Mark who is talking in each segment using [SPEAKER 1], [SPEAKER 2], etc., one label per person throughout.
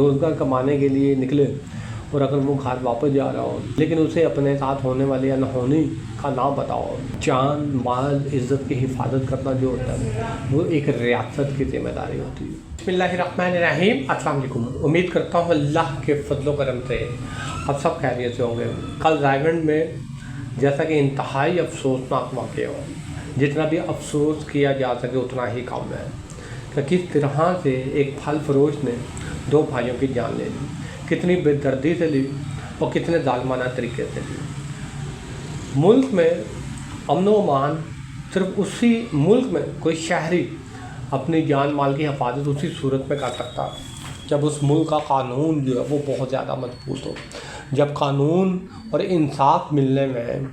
[SPEAKER 1] रोज़गार कमाने के लिए निकले और अगर वो घर वापस जा रहा हो लेकिन उसे अपने साथ होने वाली अनहोनी का ना पता हो, जान माल इज़्ज़त की हिफाजत करना जो होता है वो एक रियासत की जिम्मेदारी होती है। बिस्मिल्लाहिर्रहमानिर्रहीम, अस्सलाम वालेकुम। उम्मीद करता हूँ अल्लाह के फजलो करम से आप सब खैरियत से होंगे। कल रायगढ़ में जैसा कि इंतहाई अफसोसनाक वाक़या हो, जितना भी अफसोस किया जा सके उतना ही कम है कि किस तरह से एक फल फरोश ने दो भाइयों की जान ले ली, कितनी बेदर्दी से ली और कितने जालिमाना तरीके से ली। मुल्क में अमन व अमान सिर्फ उसी मुल्क में कोई शहरी अपनी जान माल की हिफाजत उसी सूरत में कर सकता जब उस मुल्क का कानून जो है वो बहुत ज़्यादा मजबूत हो, जब कानून और इंसाफ मिलने में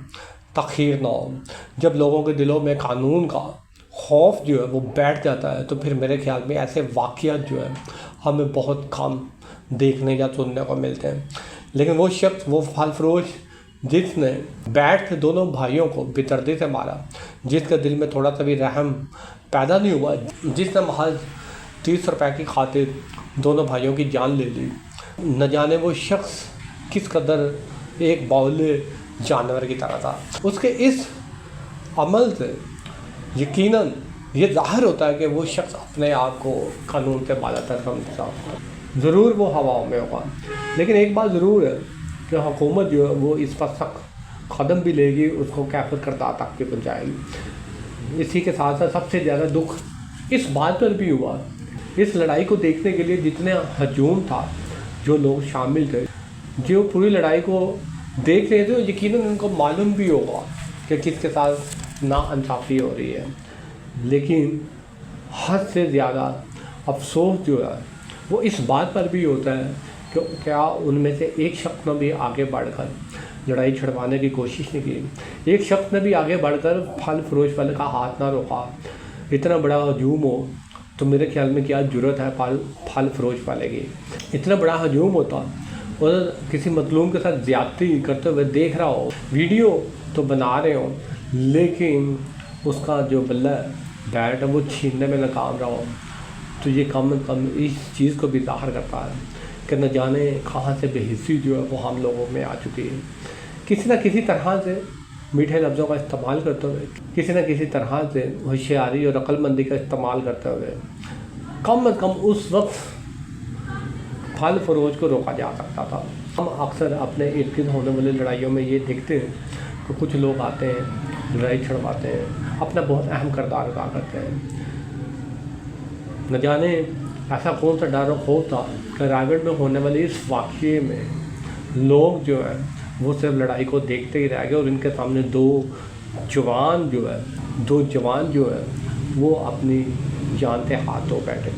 [SPEAKER 1] तख़ीर ना हो, जब लोगों के दिलों में कानून का खौफ जो है वो बैठ जाता है, तो फिर मेरे ख्याल में ऐसे वाक़यात जो है हमें बहुत कम देखने या सुनने को मिलते हैं। लेकिन वो शख्स, वो फल फरोश जिसने बैठ के दोनों भाइयों को बेदर्दी से मारा, जिसके दिल में थोड़ा सा भी रहम पैदा नहीं हुआ, जिसने महज 30 रुपए की खातिर दोनों भाइयों की जान ले ली, न जाने वो शख्स किस कदर एक बाउले जानवर की तरह था। उसके इस अमल से यकीनन ये ज़ाहिर होता है कि वो शख्स अपने आप को कानून से बालातर समझता है। ज़रूर वो हवाओं में होगा, लेकिन एक बात ज़रूर है कि हुकूमत जो है वो इस पर सख्त कदम भी लेगी, उसको कैफियत करता तक भी पहुँचाएगी। इसी के साथ साथ सबसे ज़्यादा दुख इस बात पर भी हुआ, इस लड़ाई को देखने के लिए जितने हजूम था, जो लोग शामिल थे, जो पूरी लड़ाई को देख रहे थे, यकीनन उनको मालूम भी होगा कि किसके साथ नाइंसाफ़ी हो रही है। लेकिन हद से ज़्यादा अफसोस जो है वो इस बात पर भी होता है कि क्या उनमें से एक शख्स ने भी आगे बढ़कर लड़ाई छुड़वाने की कोशिश नहीं की, एक शख्स ने भी आगे बढ़कर फल फरोश वाले का हाथ ना रोका। इतना बड़ा हजूम हो तो मेरे ख्याल में क्या जुर्रत है फल फरोश वाले की। इतना बड़ा हजूम होता और किसी मजलूम के साथ ज़्यादती करते हुए देख रहा हो, वीडियो तो बना रहे हो, लेकिन उसका जो बल्ला बैट है वो छीनने में नाकाम रहा हो, तो ये कम से कम इस चीज़ को भी ज़ाहिर करता है कि न जाने कहाँ से बेहिस्सी जो है वो हम लोगों में आ चुकी है। किसी न किसी तरह से मीठे लफ्ज़ों का इस्तेमाल करते हुए, किसी न किसी तरह से होशियारी और अक्लमंदी का इस्तेमाल करते हुए कम से कम उस वक्त फल फरोश को रोका जा सकता था। हम अक्सर अपने इर्द गिर्द होने वाली लड़ाइयों में ये देखते हैं कि कुछ लोग आते हैं, लड़ाई छड़वाते हैं, अपना बहुत अहम किरदार अदा करते हैं। न जाने ऐसा कौन सा डर और खौफ था कि रायगढ़ में होने वाले इस वाक़ये में लोग जो है वो सिर्फ लड़ाई को देखते ही रह गए और इनके सामने दो जवान जो है वो अपनी जान से हाथ धो बैठे।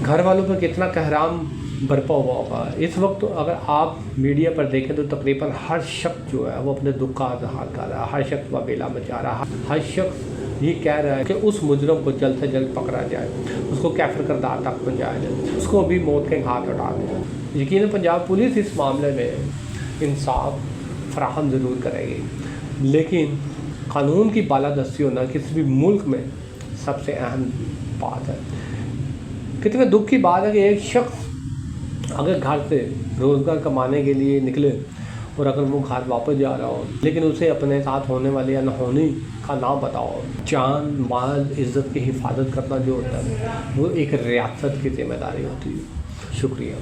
[SPEAKER 1] घर वालों पर कितना कहराम बरपा हुआ होगा। इस वक्त तो अगर आप मीडिया पर देखें तो तकरीबन हर शख्स जो है वो अपने दुख का इजहार कर रहा है, हर शख्स वबेला मचा रहा है, हर शख्स ये कह रहा है कि उस मुजरम को जल्द से जल्द पकड़ा जाए, उसको कैफिर करदार तक पहुँचाया जाए, उसको भी मौत के घाट उठा दें। यकीन पंजाब पुलिस इस मामले में इंसाफ फराहम ज़रूर करेगी, लेकिन कानून की बालादस्ती होना किसी भी मुल्क में सबसे अहम बात है। कितने दुख की बात है कि एक शख्स अगर घर से रोज़गार कमाने के लिए निकले और अगर वो घर वापस जा रहा हो लेकिन उसे अपने साथ होने वाली अनहोनी का ना पता हो, जान माल इज़्ज़त की हिफाजत करना जो होता है वो एक रियासत की जिम्मेदारी होती है। शुक्रिया।